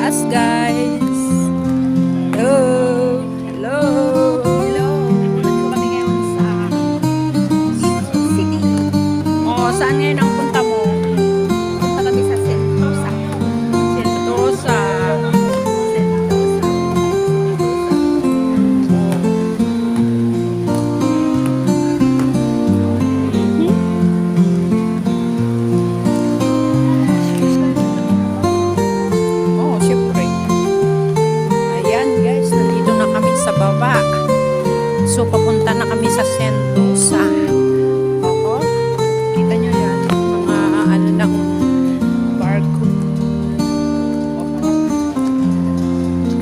taas, guys. Hello. Hello. Hello! Nandito kami ngayon sa City. Oh, saan ngayon ang punta mo? Punta kami sa Sentosa. Sentosa. Oh, syempre. Ayan, guys. Nandito na kami sa baba. So, papunta na kami sa Sentosa. Oo. Kita nyo yan. Mga ano lang, barko.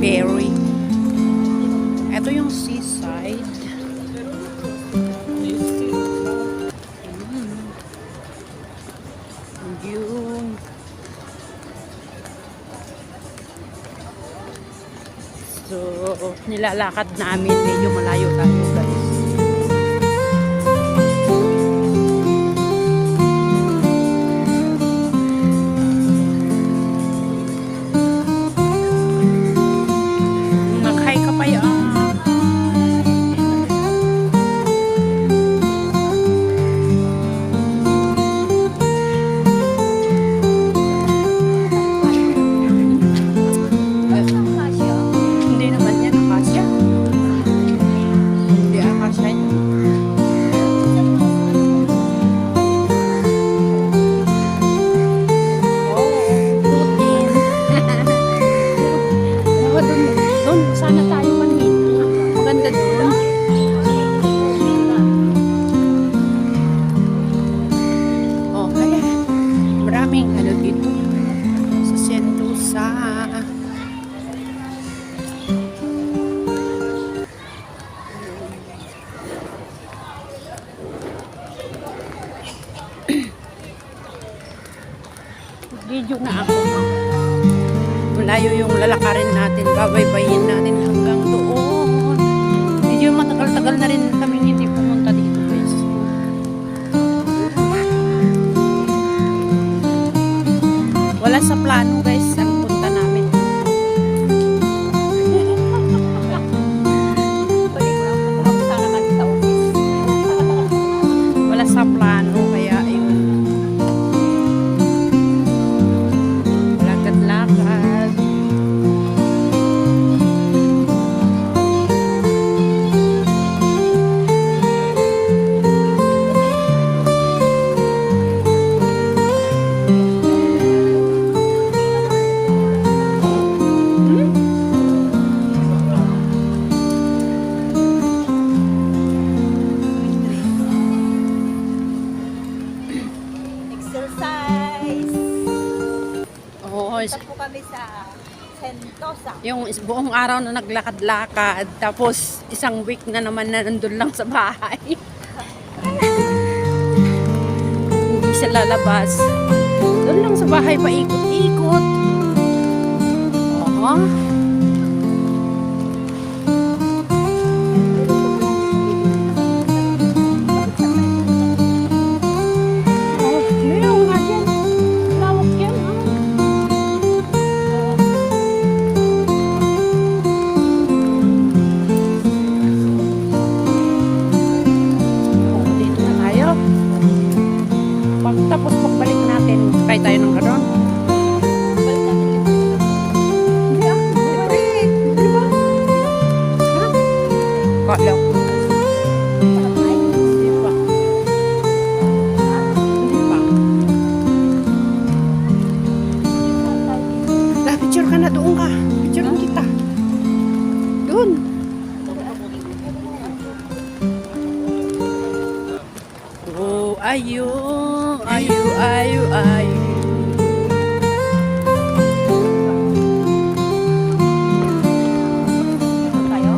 Ferry. Ito yung seaside. Yun. So, nilalakad namin. Medyo malayo tayo, guys. Mag-hi ka pa yan. Hindi naman yan akasya. Hindi akasya yan. Oh, doon sana tayo manhin. Maganda doon. Oh, kaya maraming ano dito sa Sentosa. Video na ako. Malayo yung lalakarin natin. Babaybayin natin hanggang doon. Medyo matagal-tagal na rin kami hindi pumunta dito, guys. Wala sa plano, guys, ang punta namin. Balik ko lang. Punta sana kami sa office. Wala sa plano, kaya ayun. Lakad-lakad. Exercise. Oo, Punta po kami sa Sentosa. yung buong araw na naglakad-lakad, tapos isang week na naman na nandun lang sa bahay. Hindi siya lalabas. Doon lang sa bahay, paikot-ikot. Oo. Oh, meron nga dyan. Lawak yan, ah. Oh, dito na tayo. Pagtapos pagbalik natin, kaya tayo ng ganon. Balik natin ulit. Hindi ah, libre. Di ba? Ha? Kala ko. Ay, Hindi pa. Hindi pa. La, picture ka na, doon ka. Picture kita. Doon. Oh, ayo, ayo, ayo, ayo. tayo.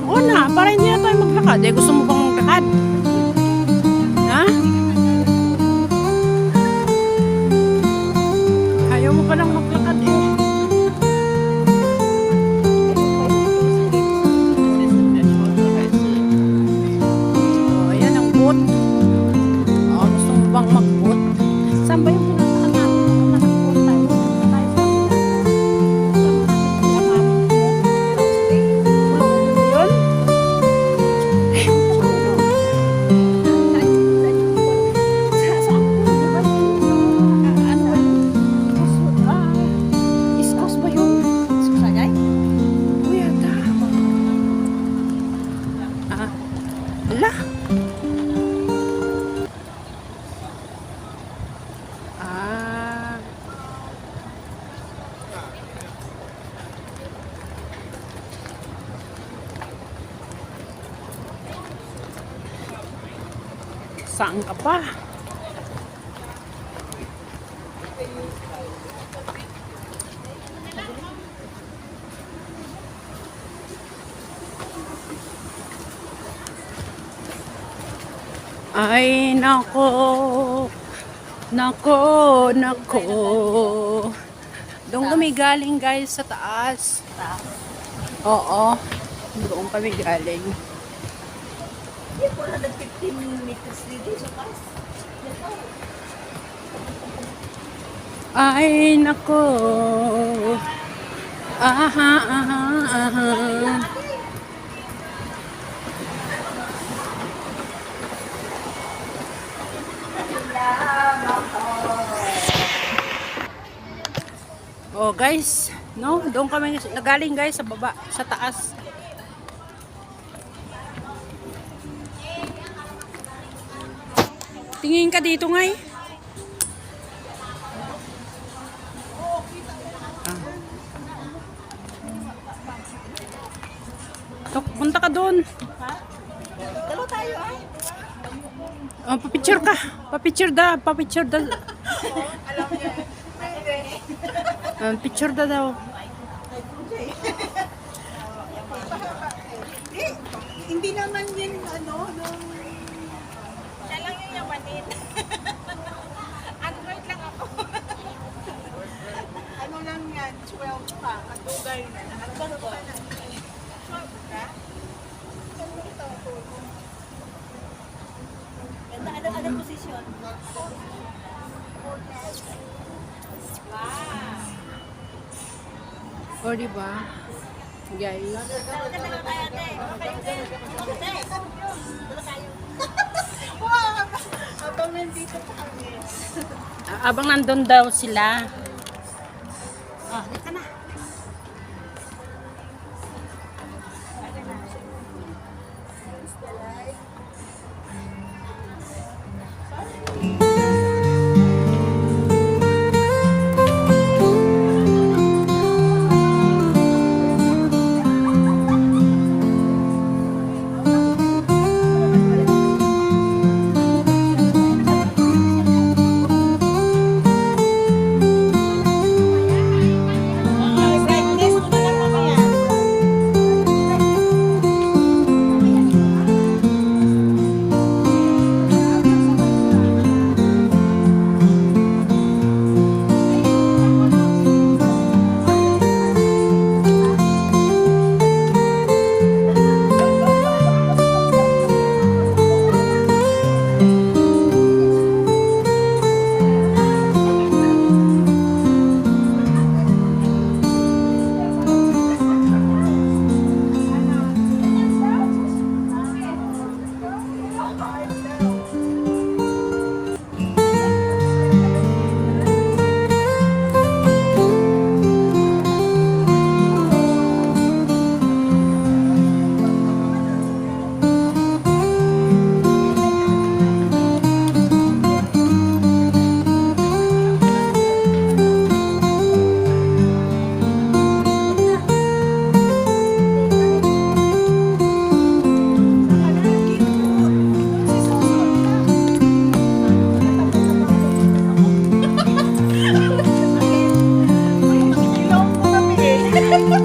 Oo na, para hindi na tayo maglakad. Eh, gusto mo bang maglakad? Ha? Ayaw mo palang maglakad eh. Oh, ayan ang boat. Oh, gusto mo bang mag-boat? Saan ba yung pinuntahan natin? Nakaboat tayo. Tayo sa Ah. Saan ka pa? Ay, nako. Nako, nako. Doon kami galing guys sa taas. Oo. Doon kami galing. Hindi, 415 meters dito sa taas. Ay, nako. Aha, aha, aha. Oh guys, no, doon kami nagaling guys sa baba, sa taas. Tingin ka dito ngay. Tok, punta ka doon. Ha? Dalo tayo ay. Oh, papicture ka. Papicture da, papicture da. Alam niya. Picture da daw. Hindi naman yun ano, nung... Siya lang yung yapanin. Android lang ako. Ano lang yan, 12 pa, katugay na. Ano ba na? 12 ka? Ganda, ano posisyon? Wow! O, diba? Guys. Habang nandito pa kami. Abang nandun daw sila. Ah, dito na. Brightness mo na lang mamaya.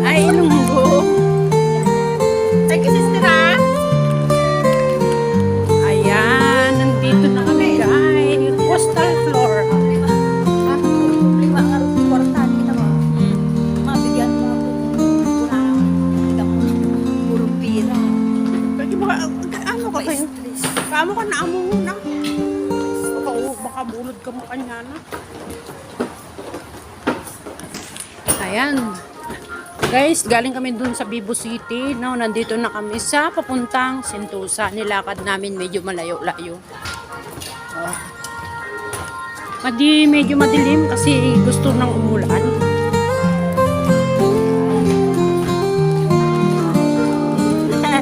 Ay, lunggo. Thank you, sister, ha? Ayan, nandito na kami guys. Coastal floor. Lima nga rin kwarta, kita mo. Mabigyan mo ako. Kita mo. Puro pira. Pwede ba, ano ka kayo? Kamu ka na amo muna. Baka bulod ka mo kanya na. Ayan. Guys, galing kami dun sa Vivo City. No, nandito na kami sa papuntang Sentosa. Nilakad namin medyo malayo-layo. Oh. Medyo madilim kasi gusto nang umulan.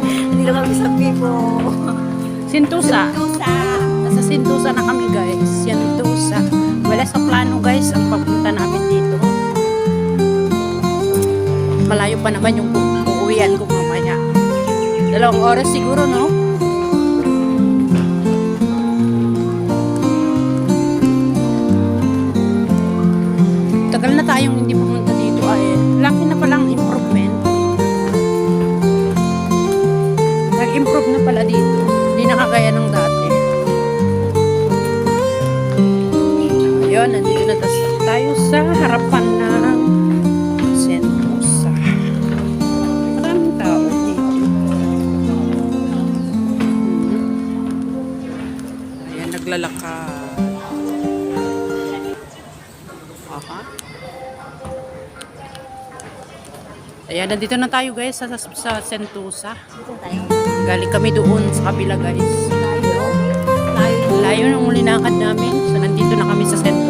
Hindi na kami sa Vivo. Sentosa. Sentosa. Nasa Sentosa na kami guys. Sentosa. Wala sa plano guys ang pagpunta namin dito. Malayo pa naman yung uuwian ko mamaya. 2 oras siguro, no? Tagal na tayong hindi pumunta dito ay laki na palang improvement. Nag-improve na pala dito. Hindi nakagaya ng dati. Ayun, nandito na tayo sa harapan ng Sentosa. Maraming tao dito. Ayan, naglalakad. Aha. Ayan, nandito na tayo guys sa Sentosa. Dito tayo. Galing kami doon sa kabila guys. Layo. Layo. Layo ng linakad namin. So, nandito na kami sa Sentosa.